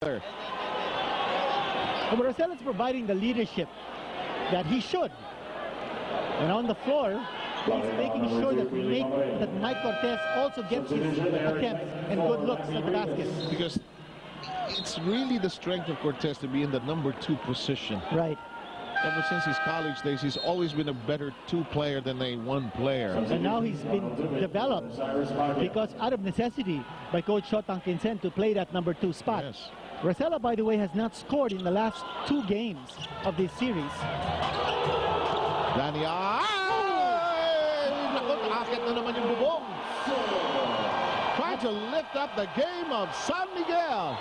But Rosella's providing the leadership that he should. And on the floor, he's making sure that Mike Cortez also gets his attempts and good looks at the basket. Because it's really the strength of Cortez to be in the #2 position. Right. Ever since his college days, he's always been a better 2 player than a 1 player. And now he's been developed because out of necessity by Coach Shotang Kinsen to play that #2 spot. Yes. Rosella, by the way, has not scored in the last 2 games of this series. Danny, naku, nakakit na naman yung bubong. Trying to lift up the game of San Miguel.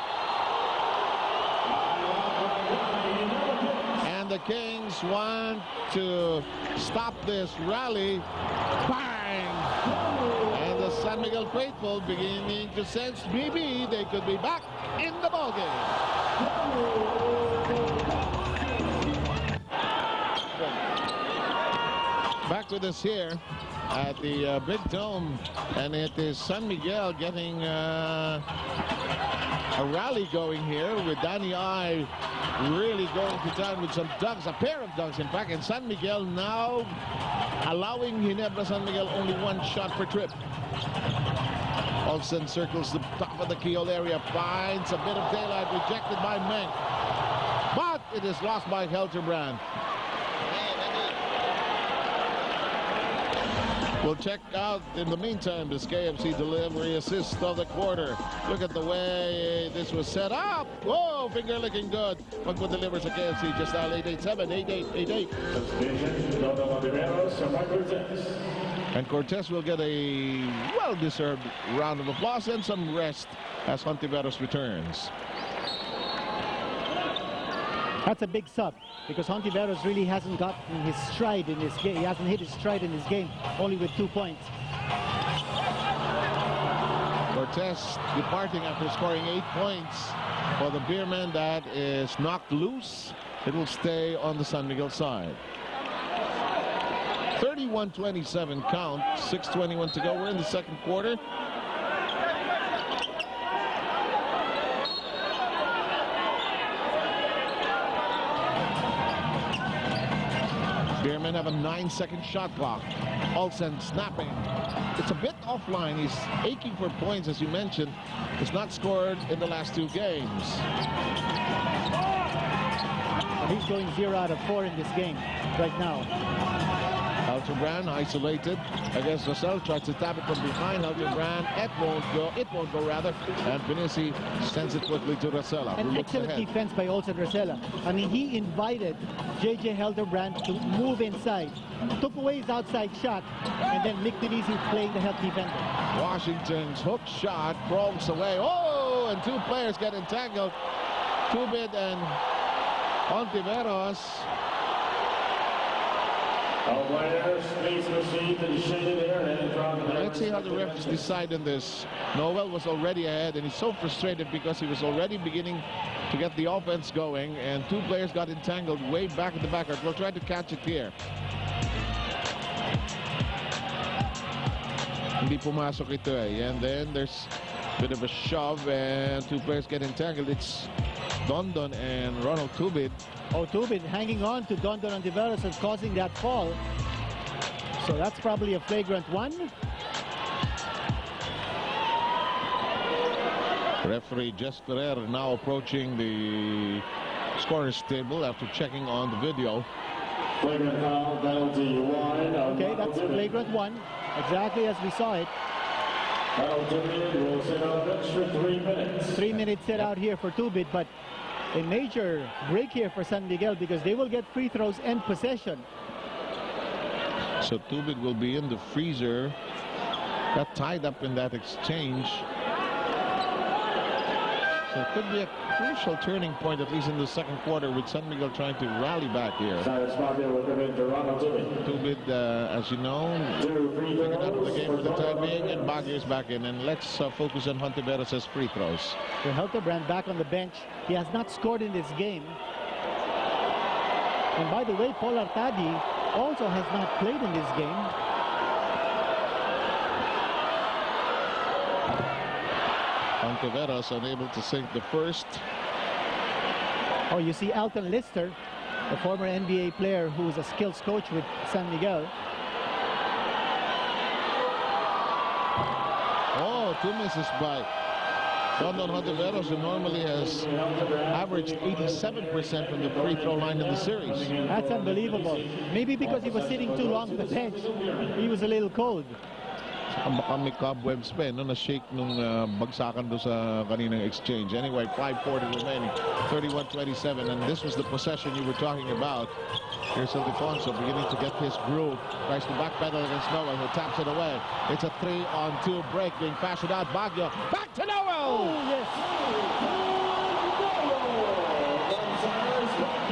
And the Kings want to stop this rally. Bang! And the San Miguel faithful beginning to sense maybe they could be back in the ballgame. Back with us here at the Big Dome, and it is San Miguel getting a rally going here with Danny I really going to town with some dunks, a pair of dunks in fact, and San Miguel now allowing Ginebra San Miguel only 1 shot per trip. Olsen circles the top of the keyhole area, finds a bit of daylight, rejected by Meng, but it is lost by Helterbrand. We'll check out, in the meantime, this KFC delivery assist of the quarter. Look at the way this was set up. Whoa, finger looking good. Magpo delivers a KFC just now, 887-8888. And Cortez will get a well-deserved round of applause and some rest as Hontiveros returns. That's a big sub because Hontiveros really hasn't gotten his stride in this game. He hasn't hit his stride in this game, only with 2 points. Cortez departing after scoring 8 points for the Beerman. That is knocked loose. It will stay on the San Miguel side. 31-27 count, 6:21 to go. We're in the second quarter. Beermen have a 9-second shot clock. Olsen snapping. It's a bit offline. He's aching for points, as you mentioned. He's not scored in the last 2 games. And he's going 0 out of 4 in this game right now. Helterbrand isolated against Rosell, tries to tap it from behind. Helterbrand, it won't go rather. And Pinisi sends it quickly to Rosella. An excellent defense by Olsen Rosella. I mean, he invited J.J. Helterbrand to move inside, took away his outside shot, and then Mick Pinisi playing the help defender. Washington's hook shot crawls away. Oh, and 2 players get entangled. Tubid and Hontiveros. Let's see how the refs decide on this. Noel was already ahead, and he's so frustrated because he was already beginning to get the offense going, and 2 players got entangled way back in the backcourt. We'll try to catch it here. Hindi pumasok ito eh. And then there's a bit of a shove, and 2 players get entangled. It's Dondon and Ronald Tubid. Oh, Tubid hanging on to Dondon and Deveros and causing that fall. So that's probably a flagrant 1. Referee Jess Ferrer now approaching the scorer's table after checking on the video. Flagrant foul, penalty 1. Okay, that's flagrant 1, exactly as we saw it. Tubid will sit out bench for 3 minutes. 3 minutes set out here for Tubid, but a major break here for San Miguel because they will get free throws and possession. So Tubid will be in the freezer. Got tied up in that exchange. So it could be a crucial turning point, at least in the second quarter, with San Miguel trying to rally back here. Tubid, as you know, taken out of the game for the time being, and Baguio is back in. And let's focus on Hontiveros' free throws. So Helterbrand back on the bench. He has not scored in this game. And by the way, Paul Artadi also has not played in this game. Hontiveros unable to sink the first. Oh, you see Alton Lister, the former NBA player who was a skills coach with San Miguel. Oh, 2 misses by London Hontiveros, who normally has averaged 87% from the free throw line in the series. That's unbelievable. Maybe because he was sitting too long on the bench, he was a little cold. May cobwebs pa, no? Na-shake nung bagsakan doon sa kaninang exchange. Anyway, 5:40 remaining, 31-27, and this was the possession you were talking about. Here's Ildefonso beginning to get his groove. Tries to backpedal against Noel, who taps it away. It's a 3-on-2 break being fashioned out. Baguio, back to Noel! Oh, yes.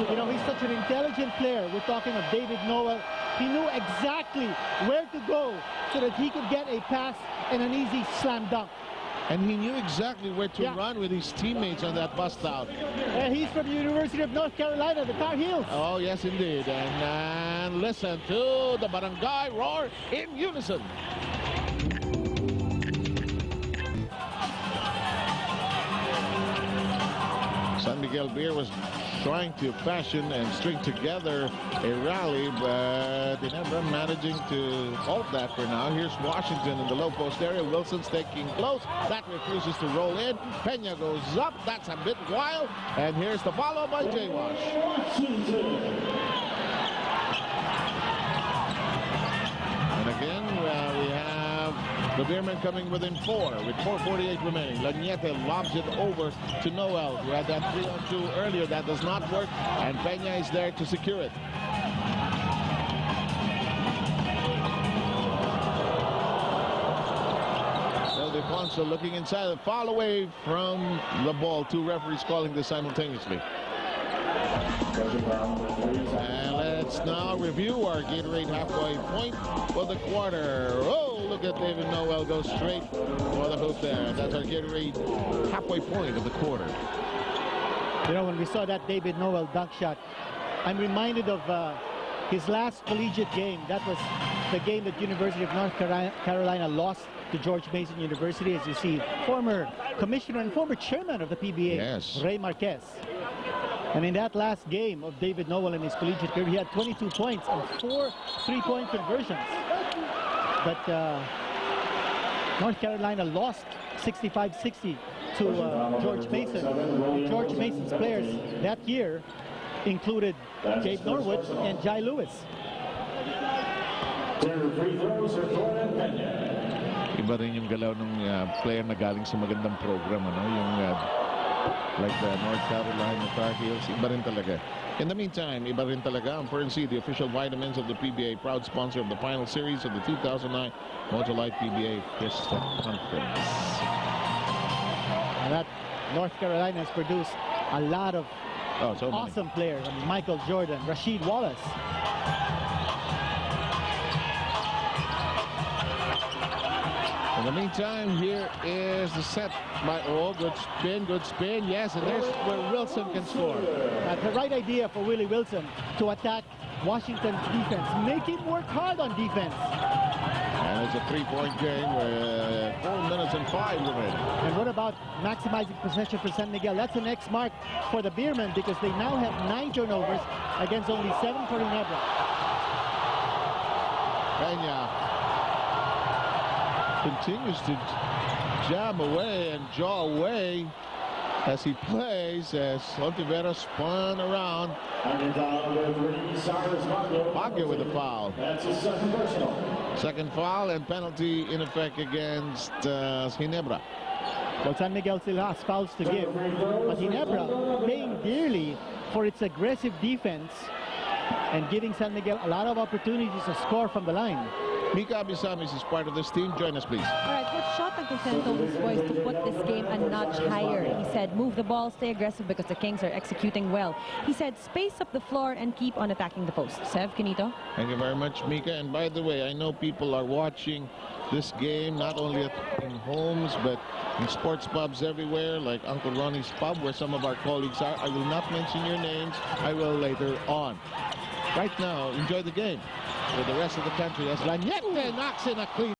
You know, he's such an intelligent player. We're talking of David Noel. He knew exactly where to go so that he could get a pass and an easy slam dunk. And he knew exactly where to run with his teammates on that bust out. He's from the University of North Carolina, the Tar Heels. Oh, yes, indeed. And listen to the barangay roar in unison. San Miguel Beer was trying to fashion and string together a rally, but Ginebra managing to halt that for now. Here's Washington in the low post area. Wilson's taking close. That refuses to roll in. Pena goes up. That's a bit wild. And here's the follow by Jay Wash. And again, we have the Beermen coming within 4 with 4:48 remaining. Laniete lobs it over to Noel, who had that 3-on-2 earlier. That does not work, and Pena is there to secure it. Ildefonso looking inside, the foul away from the ball. 2 referees calling this simultaneously. And let's now review our Gatorade halfway point for the quarter. Oh, look at David Noel go straight for the hoop there. That's our Gatorade halfway point of the quarter. You know, when we saw that David Noel dunk shot, I'm reminded of his last collegiate game. That was the game that University of North Carolina lost to George Mason University. As you see, former commissioner and former chairman of the PBA, yes, Ray Marquez. And in that last game of David Noel in his collegiate career, he had 22 points and 4 3-point conversions. But North Carolina lost 65-60 to George Mason. George Mason's players that year included Gabe Norwood and Jai Lewis. Iba rin yung galaw ng player na galing sa magandang program, ano? Yung like the North Carolina Tar Heels, iba rin talaga. In the meantime, iba rin talaga ang Fern C, the official vitamins of the PBA, proud sponsor of the final series of the 2009 Motor Light PBA Fiesta Conference. And that North Carolina has produced a lot of awesome players. I mean, Michael Jordan, Rasheed Wallace. In the meantime, here is the set by good spin, yes, and there's where Wilson can score. That's the right idea for Willie Wilson to attack Washington's defense. Make him work hard on defense. And it's a 3-point game with 4 minutes and 5 remaining. And what about maximizing possession for San Miguel? That's the next mark for the Beermen because they now have 9 turnovers against only 7 for Ginebra. Pena continues to jam away and jaw away as he plays, as Hontiveros spun around. Baguio with a foul. That's a second personal. Second foul and penalty in effect against Ginebra. Well, San Miguel still has fouls to give, but Ginebra paying dearly for its aggressive defense and giving San Miguel a lot of opportunities to score from the line. Mika Abisamis is part of this team. Join us, please. All right, Coach Shot and Crescento was poised to put this game a notch higher. He said, move the ball, stay aggressive because the Kings are executing well. He said, space up the floor and keep on attacking the post. Sev, Quinito. Thank you very much, Mika. And by the way, I know people are watching this game not only in homes but in sports pubs everywhere, like Uncle Ronnie's Pub, where some of our colleagues are. I will not mention your names. I will later on. Right now, enjoy the game with the rest of the country as Laniete knocks in a clean